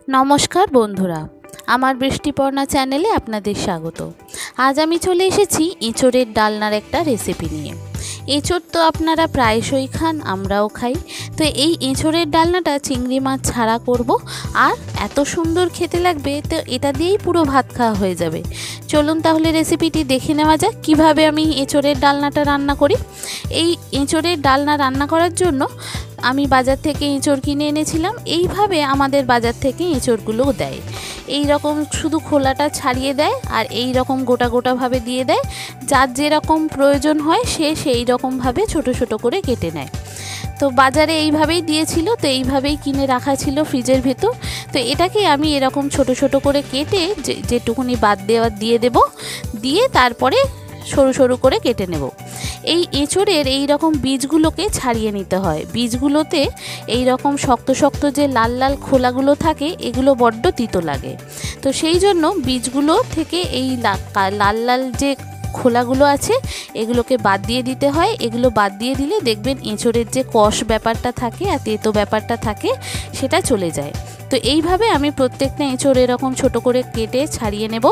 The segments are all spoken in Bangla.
নমস্কার বন্ধুরা, আমার বৃষ্টিপর্ণা চ্যানেলে আপনাদের স্বাগত। আজ আমি চলে এসেছি এঁচোড়ের ডালনার একটা রেসিপি নিয়ে। এঁচোড় তো আপনারা প্রায়শই খান, আমরাও খাই। তো এই এঁচোড়ের ডালনাটা চিংড়ি মাছ ছাড়া করব, আর এত সুন্দর খেতে লাগবে, তো এটা দিয়েই পুরো ভাত খাওয়া হয়ে যাবে। চলুন তাহলে রেসিপিটি দেখে নেওয়া যাক কীভাবে আমি এঁচোড়ের ডালনাটা রান্না করি। এই এঁচোড়ের ডালনা রান্না করার জন্য আমি বাজার থেকে এঁচোড় কিনে এনেছিলাম। এইভাবে আমাদের বাজার থেকে এঁচোড়গুলো দেয়, এই রকম শুধু খোলাটা ছাড়িয়ে দেয় আর এই রকম গোটা গোটাভাবে দিয়ে দেয়। যার যেরকম প্রয়োজন হয় সে সেই রকমভাবে ছোট ছোট করে কেটে নেয়। তো বাজারে এইভাবেই দিয়েছিল, তো এইভাবেই কিনে রাখা ছিল ফ্রিজের ভেতর। তো এটাকে আমি এরকম ছোট ছোট করে কেটে যেটুকুনি বাদ দিয়ে দেব, দিয়ে তারপরে সরু সরু করে কেটে নেব। এই এঁচোড়ের এই রকম বীজগুলোকে ছাড়িয়ে নিতে হয়। বীজগুলোতে এই রকম শক্ত শক্ত যে লাল লাল খোলাগুলো থাকে, এগুলো বড্ড তিতো লাগে। তো সেই জন্য বীজগুলো থেকে এই লাল লাল যে খোলাগুলো আছে এগুলোকে বাদ দিয়ে দিতে হয়। এগুলো বাদ দিয়ে দিলে দেখবেন এঁচোড়ের যে কষ ব্যাপারটা থাকে আর তেতো ব্যাপারটা থাকে সেটা চলে যায়। তো এইভাবে আমি প্রত্যেকটা এঁচোড় এরকম ছোট করে কেটে ছাড়িয়ে নেব,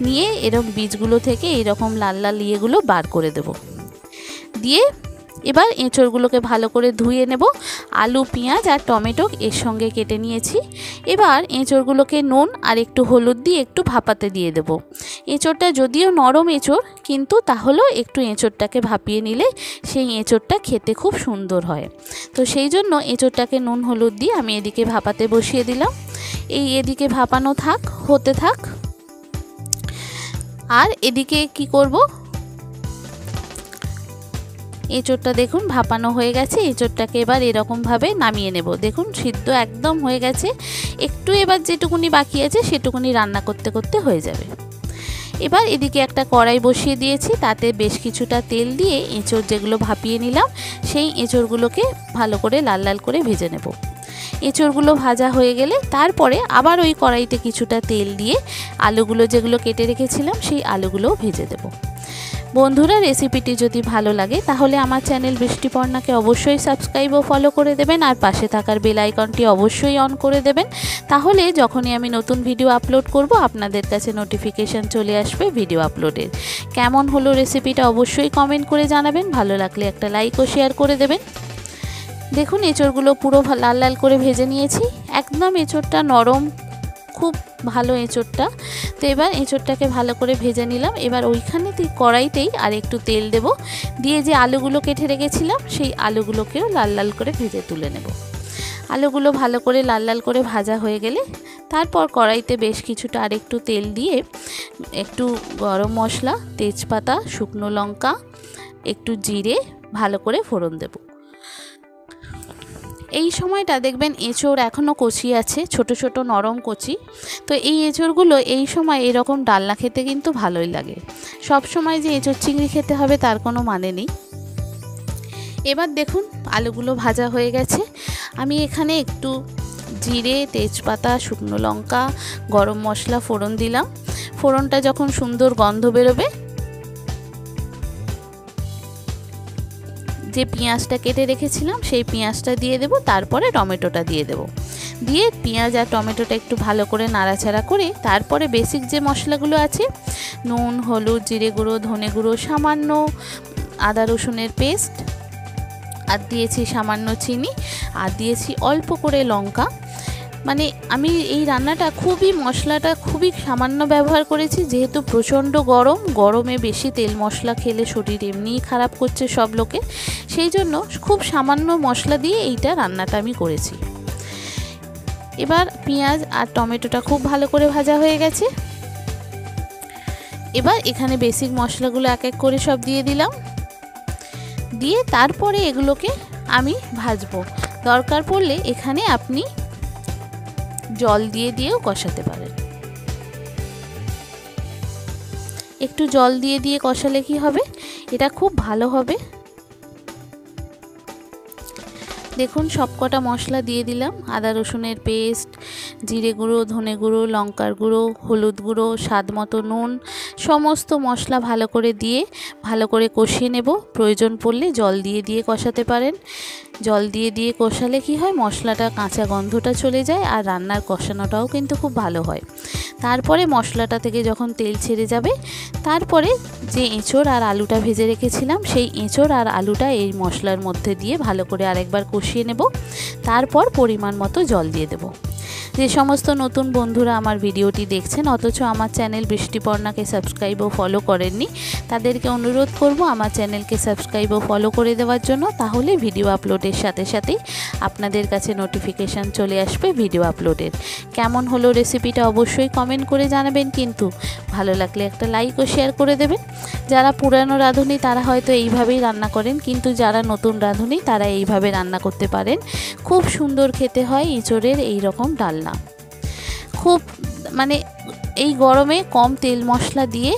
নিয়ে এরকম বীজগুলো থেকে এইরকম লাল লাল ইয়েগুলো বার করে দেব। দিয়ে এবার এঁচোড়গুলোকে ভালো করে ধুয়ে নেব। আলু, পেঁয়াজ আর টমেটো এর সঙ্গে কেটে নিয়েছি। এবার এঁচোড়গুলোকে নুন আর একটু হলুদ দিয়ে একটু ভাপাতে দিয়ে দেব। এঁচোড়টা যদিও নরম এঁচোড়, কিন্তু তাহলেও একটু এঁচোড়টাকে ভাপিয়ে নিলে সেই এঁচোড়টা খেতে খুব সুন্দর হয়। তো সেই জন্য এঁচোড়টাকে নুন হলুদ দিয়ে আমি এদিকে ভাপাতে বসিয়ে দিলাম। এদিকে ভাপানো থাক, হতে থাক। আর এদিকে কি করব, এঁচোড়টা দেখুন ভাপানো হয়ে গেছে। এঁচোড়টাকে এবার এরকমভাবে নামিয়ে নেব। দেখুন সিদ্ধ একদম হয়ে গেছে। একটু এবার যেটুকুনি বাকি আছে সেটুকুনি রান্না করতে করতে হয়ে যাবে। এবার এদিকে একটা কড়াই বসিয়ে দিয়েছি, তাতে বেশ কিছুটা তেল দিয়ে এঁচোড় যেগুলো ভাপিয়ে নিলাম সেই এঁচোড়গুলোকে ভালো করে লাল লাল করে ভেজে নেব। এঁচোড়গুলো ভাজা হয়ে গেলে তারপরে আবার ওই কড়াইতে কিছুটা তেল দিয়ে আলুগুলো যেগুলো কেটে রেখেছিলাম সেই আলুগুলোও ভেজে দেব। বন্ধুরা, রেসিপিটি যদি ভালো লাগে তাহলে আমার চ্যানেল বৃষ্টিপর্ণাকে অবশ্যই সাবস্ক্রাইব ও ফলো করে দেবেন, আর পাশে থাকার বেল আইকনটি অবশ্যই অন করে দেবেন। তাহলে যখনই আমি নতুন ভিডিও আপলোড করব আপনাদের কাছে নোটিফিকেশান চলে আসবে ভিডিও আপলোডের। কেমন হলো রেসিপিটা অবশ্যই কমেন্ট করে জানাবেন। ভালো লাগলে একটা লাইক ও শেয়ার করে দেবেন। দেখুন এঁচোড়গুলো পুরো লাল লাল করে ভেজে নিয়েছি। একদম এঁচোড়টা নরম, খুব ভালো এঁচোড়টা। তো এবার এঁচোড়টাকে ভালো করে ভেজে নিলাম। এবার ওইখানে কড়াইতেই আর একটু তেল দেব, দিয়ে যে আলুগুলো কেটে রেখেছিলাম সেই আলুগুলোকেও লাল লাল করে ভেজে তুলে নেব। আলুগুলো ভালো করে লাল লাল করে ভাজা হয়ে গেলে তারপর কড়াইতে বেশ কিছুটা আর একটু তেল দিয়ে একটু গরম মশলা, তেজপাতা, শুকনো লঙ্কা, একটু জিরে ভালো করে ফোড়ন দেব। এই সময়টা দেখবেন এঁচোড় এখনও কচি আছে, ছোট ছোট নরম কচি। তো এই এঁচোড়গুলো এই সময় এরকম ডালনা খেতে কিন্তু ভালোই লাগে। সব সময় যে এঁচোড় চিংড়ি খেতে হবে তার কোনো মানে নেই। এবার দেখুন আলুগুলো ভাজা হয়ে গেছে। আমি এখানে একটু জিরে, তেজপাতা, শুকনো লঙ্কা, গরম মশলা ফোড়ন দিলাম। ফোড়নটা যখন সুন্দর গন্ধ বেরোবে, যে পেঁয়াজটা কেটে রেখেছিলাম সেই পেঁয়াজটা দিয়ে দেব, তারপরে টমেটোটা দিয়ে দেব। দিয়ে পেঁয়াজ আর টমেটোটা একটু ভালো করে নাড়াচাড়া করে তারপরে বেসিক যে মশলাগুলো আছে, নুন, হলুদ, জিরে গুঁড়ো, ধনে গুঁড়ো, সামান্য আদা রসুনের পেস্ট, আর দিয়েছি সামান্য চিনি, আর দিয়েছি অল্প করে লঙ্কা। মানে আমি এই রান্নাটা মশলাটা খুবই সামান্য ব্যবহার করেছি, যেহেতু প্রচণ্ড গরমে বেশি তেল মশলা খেলে শরীর এমনিই খারাপ করছে সব লোকে। সেই জন্য খুব সামান্য মশলা দিয়ে এইটা রান্নাটা আমি করেছি। এবার পেঁয়াজ আর টমেটোটা খুব ভালো করে ভাজা হয়ে গেছে। এবার এখানে বেসিক মশলাগুলো এক এক করে সব দিয়ে দিলাম, দিয়ে তারপরে এগুলোকে আমি ভাজবো। দরকার পড়লে এখানে আপনি জল দিয়েও কষাতে পারেন। একটু জল দিয়ে কষালে কি হবে, এটা খুব ভালো হবে। দেখুন সবকটা মশলা দিয়ে দিলাম, আদা রসুনের পেস্ট, জিরে গুঁড়ো, ধনে গুঁড়ো, লঙ্কার গুঁড়ো, হলুদ গুঁড়ো, স্বাদ মতো নুন, সমস্ত মশলা ভালো করে দিয়ে ভালো করে কষিয়ে নেব। প্রয়োজন পড়লে জল দিয়ে কষাতে পারেন। জল দিয়ে কষালে কি হয়, মশলাটা কাঁচা গন্ধটা চলে যায় আর রান্নার কষানোটাও কিন্তু খুব ভালো হয়। তারপরে মশলাটা থেকে যখন তেল ছেড়ে যাবে, তারপরে যে এঁচোড় আর আলুটা ভেজে রেখেছিলাম সেই এঁচোড় আর আলুটা এই মশলার মধ্যে দিয়ে ভালো করে আরেকবার কষিয়ে নেব। তারপর পরিমাণ মতো জল দিয়ে দেব। যে সমস্ত নতুন বন্ধুরা আমার ভিডিওটি দেখছেন অথচ আমার চ্যানেল বৃষ্টিপর্ণাকে সাবস্ক্রাইব ও ফলো করেননি, তাদেরকে অনুরোধ করব আমার চ্যানেলকে সাবস্ক্রাইব ও ফলো করে দেওয়ার জন্য। তাহলে ভিডিও আপলোডের সাথে সাথেই আপনাদের কাছে নোটিফিকেশান চলে আসবে ভিডিও আপলোডের। কেমন হলো রেসিপিটা অবশ্যই কমেন্ট করে জানাবেন, কিন্তু ভালো লাগলে একটা লাইক ও শেয়ার করে দেবেন। যারা পুরানো রাঁধুনি তারা হয়তো এইভাবেই রান্না করেন, কিন্তু যারা নতুন রাঁধুনি তারা এইভাবে রান্না করতে পারেন। খুব সুন্দর খেতে হয় এঁচোড়ের এই রকম ডালনা। খুব মানে এই গরমে কম তেল মশলা দিয়ে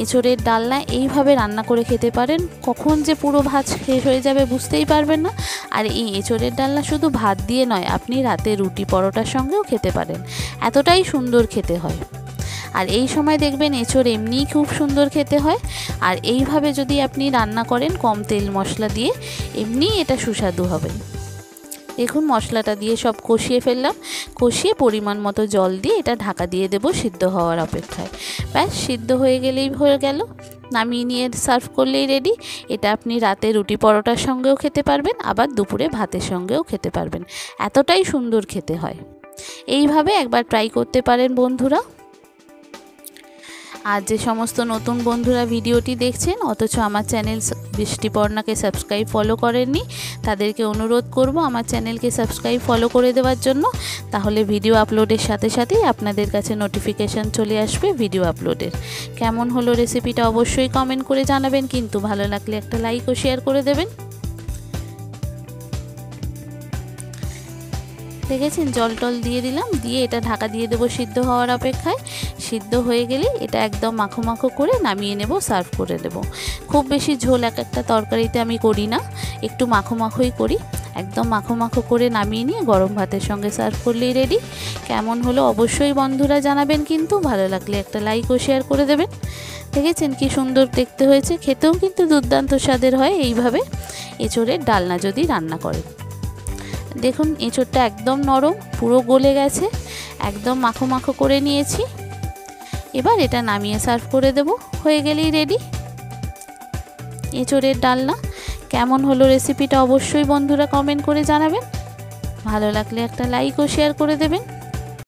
এঁচোড়ের ডালনা এইভাবে রান্না করে খেতে পারেন। কখন যে পুরো ভাত শেষ হয়ে যাবে বুঝতেই পারবেন না। আর এই এঁচোড়ের ডালনা শুধু ভাত দিয়ে নয়, আপনি রাতে রুটি পরোটার সঙ্গেও খেতে পারেন, এতটাই সুন্দর খেতে হয়। আর এই সময় দেখবেন এঁচোড় এমনিই খুব সুন্দর খেতে হয়। আর এইভাবে যদি আপনি রান্না করেন কম তেল মশলা দিয়ে, এমনিই এটা সুস্বাদু হবে। দেখুন মশলাটা দিয়ে সব কষিয়ে ফেললাম, কষিয়ে পরিমাণ মতো জল দিয়ে এটা ঢাকা দিয়ে দেব সিদ্ধ হওয়ার অপেক্ষায়। ব্যাস সিদ্ধ হয়ে গেলেই হয়ে গেল, নামিয়ে নিয়ে সার্ভ করলেই রেডি। এটা আপনি রাতে রুটি পরোটার সঙ্গেও খেতে পারবেন, আবার দুপুরে ভাতের সঙ্গেও খেতে পারবেন, এতটাই সুন্দর খেতে হয়। এইভাবে একবার ট্রাই করতে পারেন বন্ধুরা। আর যে সমস্ত নতুন বন্ধুরা ভিডিওটি দেখছেন অথচ আমার চ্যানেল বৃষ্টিপর্ণাকে সাবস্ক্রাইব ফলো করেননি, তাদেরকে অনুরোধ করব আমার চ্যানেলকে সাবস্ক্রাইব ফলো করে দেওয়ার জন্য। তাহলে ভিডিও আপলোডের সাথে সাথেই আপনাদের কাছে নোটিফিকেশান চলে আসবে ভিডিও আপলোডের। কেমন হলো রেসিপিটা অবশ্যই কমেন্ট করে জানাবেন, কিন্তু ভালো লাগলে একটা লাইক ও শেয়ার করে দেবেন। দেখেছেন জল টল দিয়ে দিলাম, দিয়ে এটা ঢাকা দিয়ে দেবো সিদ্ধ হওয়ার অপেক্ষায়। সিদ্ধ হয়ে গেলে এটা একদম মাখো মাখো করে নামিয়ে নেব, সার্ভ করে দেব। খুব বেশি ঝোল এক একটা তরকারিতে আমি করি না, একটু মাখো মাখোই করি। একদম মাখো মাখো করে নামিয়ে নিয়ে গরম ভাতের সঙ্গে সার্ভ করলেই রেডি। কেমন হলো অবশ্যই বন্ধুরা জানাবেন, কিন্তু ভালো লাগলে একটা লাইক ও শেয়ার করে দেবেন। দেখেছেন কি সুন্দর দেখতে হয়েছে, খেতেও কিন্তু দুর্দান্ত স্বাদের হয় এইভাবে এঁচোড়ের ডালনা যদি রান্না করেন। দেখুন এঁচোড়টা একদম নরম, পুরো গলে গেছে, একদম মাখো মাখো করে নিয়েছি। এবার এটা নামিয়ে সার্ভ করে দেব, হয়ে গেলেই রেডি এঁচোড়ের ডালনা। কেমন হলো রেসিপিটা অবশ্যই বন্ধুরা কমেন্ট করে জানাবেন। ভালো লাগলে একটা লাইক ও শেয়ার করে দেবেন।